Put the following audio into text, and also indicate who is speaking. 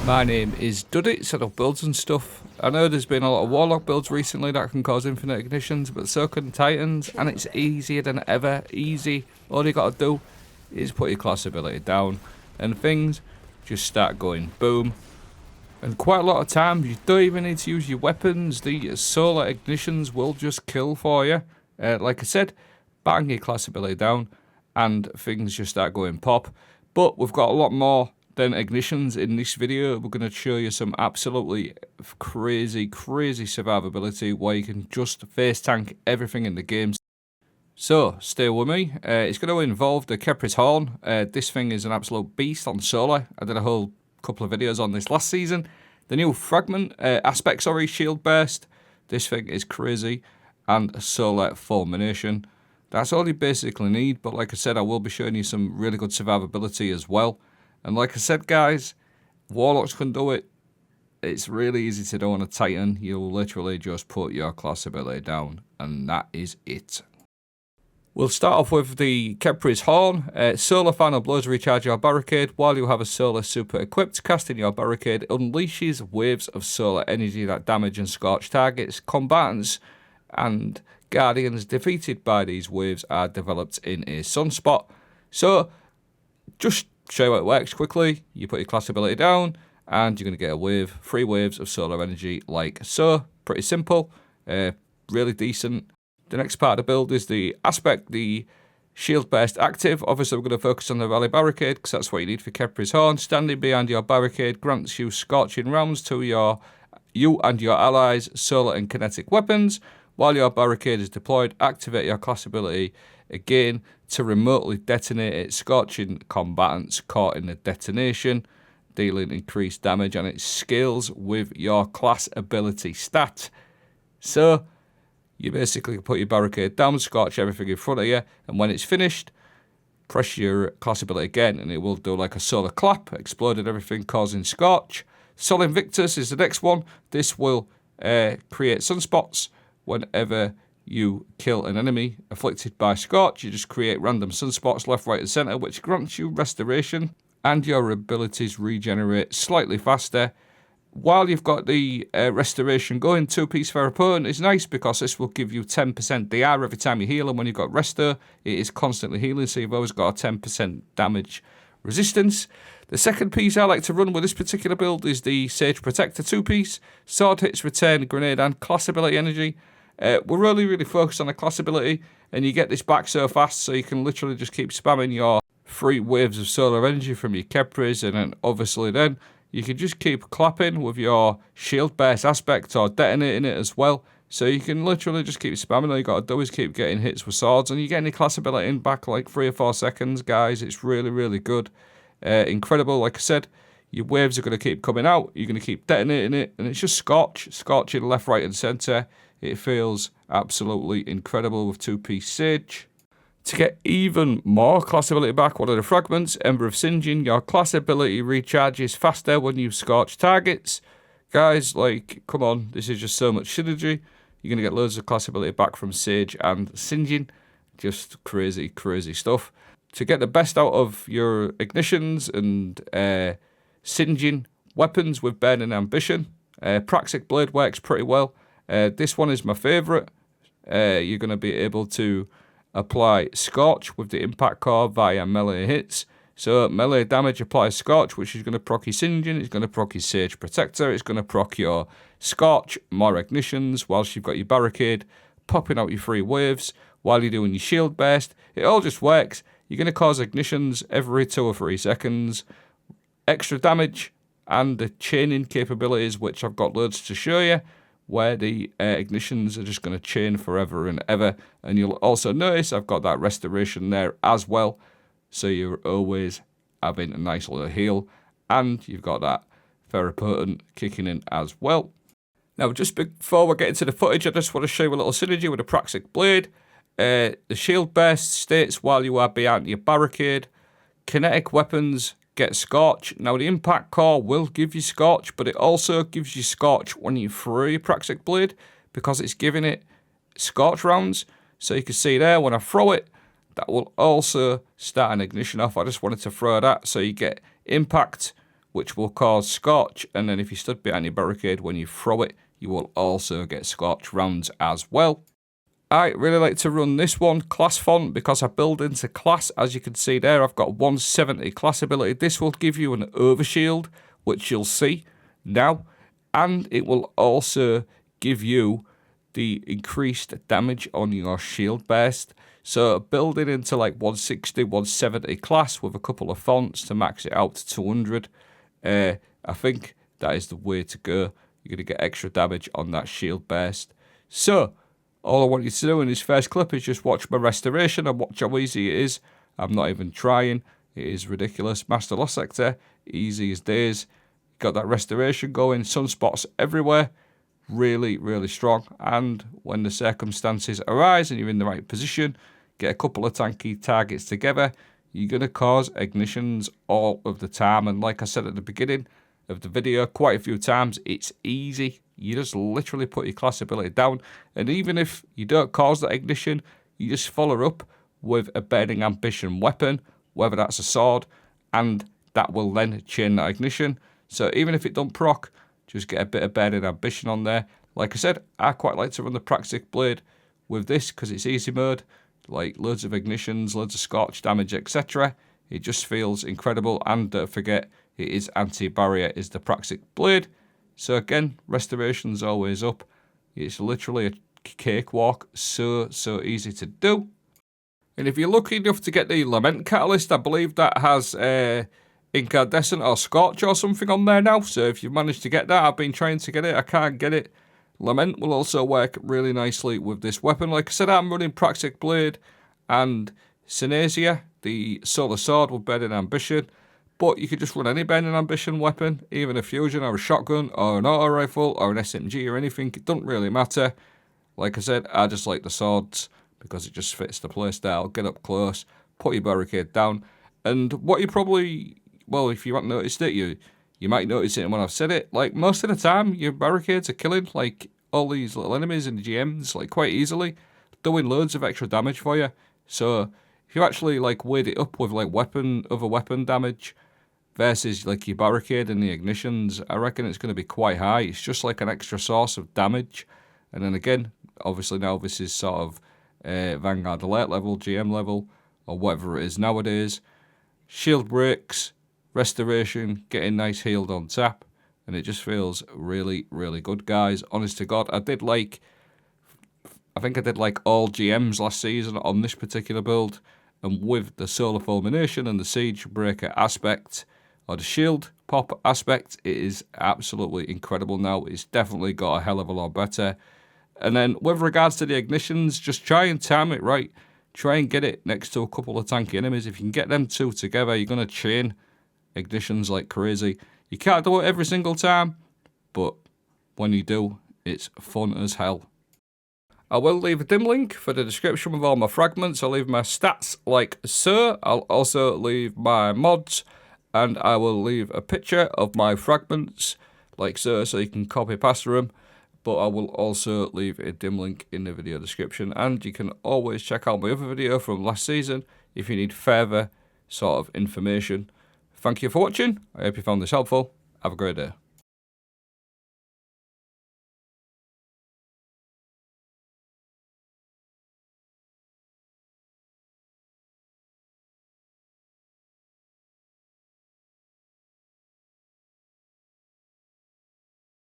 Speaker 1: My name is Duddy, set up builds and stuff. I know there's been a lot of Warlock builds recently that can cause infinite ignitions, but so can Titans, and it's easier than ever. Easy. All you gotta do is put your class ability down, and things just start going boom. And quite a lot of times, you don't even need to use your weapons. The solar ignitions will just kill for you. Like I said, bang your class ability down, and things just start going pop. But we've got a lot more than ignitions in this video. We're going to show you some absolutely crazy survivability where you can just face tank everything in the game. So stay with me. It's going to involve the Khepri's Horn. This thing is an absolute beast on solar. I did a whole couple of videos on this last season. The new fragment aspect, shield burst. This thing is crazy, and a solar fulmination. That's all you basically need, but like I said, I will be showing you some really good survivability as well. And like I said, guys, Warlocks can do it. It's really easy to do on a Titan. You'll literally just put your class ability down, and that is it. We'll start off with the Khepri's Horn. Solar final blows recharge your barricade. While you have a solar super equipped, casting your barricade unleashes waves of solar energy that damage and scorch targets. Combatants and guardians defeated by these waves are developed in a sunspot. So, just show you how it works quickly. You put your class ability down, and you're going to get a wave, 3 waves of solar energy like so. Pretty simple, really decent. The next part of the build is the aspect, the shield burst active. Obviously, we're going to focus on the rally barricade because that's what you need for Khepri's Horn. Standing behind your barricade grants you scorching rounds to you and your allies' solar and kinetic weapons. While your barricade is deployed, activate your class ability again to remotely detonate it, scorching combatants caught in the detonation, dealing increased damage, and it scales with your class ability stat. So, you basically put your barricade down, scorch everything in front of you, and when it's finished, press your class ability again, and it will do like a solar clap, exploding everything, causing scorch. Sol Invictus is the next one. This will create sunspots. Whenever you kill an enemy afflicted by scorch, you just create random sunspots left, right, and centre, which grants you restoration, and your abilities regenerate slightly faster. While you've got the restoration going, 2-piece for opponent is nice because this will give you 10% DR every time you heal, and when you've got Resto, it is constantly healing, so you've always got a 10% damage resistance. The second piece I like to run with this particular build is the Sage Protector 2-piece. Sword hits, return, grenade, and class ability energy. We're really focused on the class ability, and you get this back so fast, so you can literally just keep spamming your 3 waves of solar energy from your Khepri's, and then obviously then you can just keep clapping with your shield burst aspect or detonating it as well. So you can literally just keep spamming. All you got to do is keep getting hits with swords, and you get any class ability in back like 3 or 4 seconds, guys. It's really good. Incredible. Like I said, your waves are going to keep coming out. You're going to keep detonating it, and it's just scorching left, right, and centre. It feels absolutely incredible with 2-piece Sage. To get even more class ability back, one of the fragments, Ember of Singeing. Your class ability recharges faster when you scorch targets. Guys, like, come on, this is just so much synergy. You're going to get loads of class ability back from Sage and Singeing. Just crazy stuff. To get the best out of your ignitions and Singeing weapons with Burning Ambition, Praxic Blade works pretty well. This one is my favourite. You're going to be able to apply Scorch with the Impact Core via melee hits. So melee damage applies Scorch, which is going to proc your Singeing, it's going to proc your Sage Protector, it's going to proc your Scorch, more ignitions, whilst you've got your barricade, popping out your 3 waves, while you're doing your shield burst. It all just works. You're going to cause ignitions every 2 or 3 seconds. Extra damage, and the chaining capabilities, which I've got loads to show you, where the ignitions are just going to chain forever and ever. And you'll also notice I've got that restoration there as well, so you're always having a nice little heal, and you've got that Therapotent kicking in as well. Now, just before we get into the footage, I just want to show you a little synergy with the Praxic Blade. The shield burst states while you are behind your barricade, kinetic weapons get Scorch. Now, the Impact Core will give you Scorch, but it also gives you Scorch when you throw your Praxic Blade, because it's giving it Scorch rounds. So you can see there, when I throw it, that will also start an ignition off. I just wanted to throw that, so you get Impact which will cause scorch, and then if you stood behind your barricade when you throw it, you will also get scorch rounds as well. I really like to run this one, class font, because I build into class. As you can see there, I've got 170 class ability. This will give you an overshield, which you'll see now, and it will also give you the increased damage on your shield burst. So building into like 160, 170 class with a couple of fonts to max it out to 200, I think that is the way to go. You're going to get extra damage on that shield burst. So all I want you to do in this first clip is just watch my restoration and watch how easy it is. I'm not even trying. It is ridiculous. Master Lost Sector, easy as days. Got that restoration going, sunspots everywhere. Really, really strong. And when the circumstances arise and you're in the right position, get a couple of tanky targets together, you're going to cause ignitions all of the time. And like I said at the beginning of the video quite a few times, it's easy. You just literally put your class ability down, and even if you don't cause that ignition, you just follow up with a Burning Ambition weapon, whether that's a sword, and that will then chain that ignition. So even if it don't proc, just get a bit of Burning Ambition on there. Like I said, I quite like to run the Praxic Blade with this because it's easy mode, like loads of ignitions, loads of scorch damage, etc. It just feels incredible, and don't forget, it is anti-barrier, is the Praxic Blade. So again, restoration's always up. It's literally a cakewalk, so easy to do. And if you're lucky enough to get the Lament Catalyst, I believe that has Incandescent or Scorch or something on there now. So if you've managed to get that, I've been trying to get it, I can't get it. Lament will also work really nicely with this weapon. Like I said, I'm running Praxic Blade and Synasia, the Solar Sword with Burning Ambition. But you could just run any Burning Ambition weapon, even a fusion or a shotgun or an auto rifle or an SMG or anything. It doesn't really matter. Like I said, I just like the swords because it just fits the playstyle. Get up close, put your barricade down. And what you probably, well, if you haven't noticed it, you might notice it when I've said it. Like most of the time, your barricades are killing like all these little enemies and GMs like quite easily, doing loads of extra damage for you. So if you actually like weighed it up with like other weapon damage versus like your barricade and the ignitions, I reckon it's going to be quite high. It's just like an extra source of damage. And then again, obviously now this is sort of Vanguard Alert level, GM level, or whatever it is nowadays. Shield breaks, restoration, getting nice healed on tap, and it just feels really, really good, guys. Honest to God, I think I did like all GMs last season on this particular build, and with the Solar Fulmination and the Siege Breaker aspect, or the shield pop aspect, it is absolutely incredible now. It's definitely got a hell of a lot better. And then with regards to the ignitions, just try and time it right. Try and get it next to a couple of tanky enemies. If you can get them two together, you're going to chain ignitions like crazy. You can't do it every single time, but when you do, it's fun as hell. I will leave a dim link for the description with all my fragments. I'll leave my stats like so. I'll also leave my mods, and I will leave a picture of my fragments like so you can copy past them. But I will also leave a dim link in the video description, and you can always check out my other video from last season if you need further sort of information. Thank you for watching. I hope you found this helpful. Have a great day.